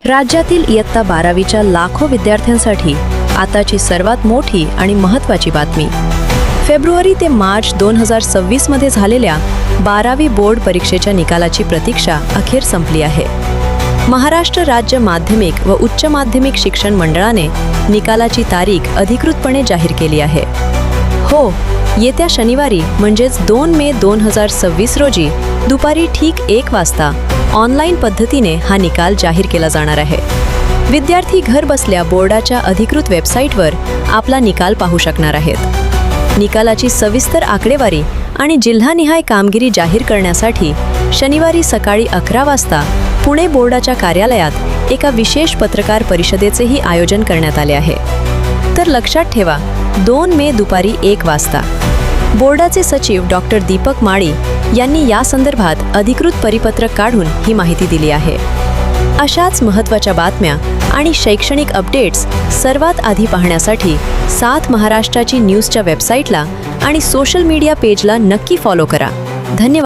राज्यातील इयत्ता 12वीच्या लाखो विद्यार्थ्यांसाठी आताची सर्वात मोठी आणि महत्त्वाची बातमी. फेब्रुवारी ते मार्च 2026 मध्ये झालेल्या 12वी बोर्ड परीक्षेच्या निकालाची प्रतीक्षा अखेर संपली आहे. महाराष्ट्र राज्य माध्यमिक व उच्च माध्यमिक शिक्षण मंडळाने निकालाची तारीख अधिकृतपणे जाहीर केली आहे. हो, येत्या शनिवारी म्हणजेच 2 मे 2026 रोजी दुपारी ठीक 1 वाजता ऑनलाईन पद्धतीने हा निकाल जाहीर केला जाणार आहे. विद्यार्थी घर बसल्या बोर्डाच्या अधिकृत वेबसाईटवर आपला निकाल पाहू शकणार आहेत. निकालाची सविस्तर आकडेवारी आणि जिल्हानिहाय कामगिरी जाहीर करण्यासाठी शनिवारी सकाळी 11 वाजता पुणे बोर्डाच्या कार्यालयात एका विशेष पत्रकार परिषदेचेही आयोजन करण्यात आले आहे. तर लक्षात ठेवा, 2 मे दुपारी 1 वाजता बोर्डाचे सचिव डॉक्टर दीपक माळी यांनी या संदर्भात अधिकृत परिपत्रक काढून ही माहिती दिली आहे. अशाच महत्त्वाच्या बातम्या आणि शैक्षणिक अपडेट्स सर्वात आधी पाहण्यासाठी साथ महाराष्ट्राची न्यूजच्या वेबसाईटला आणि सोशल मीडिया पेजला नक्की फॉलो करा. धन्यवाद.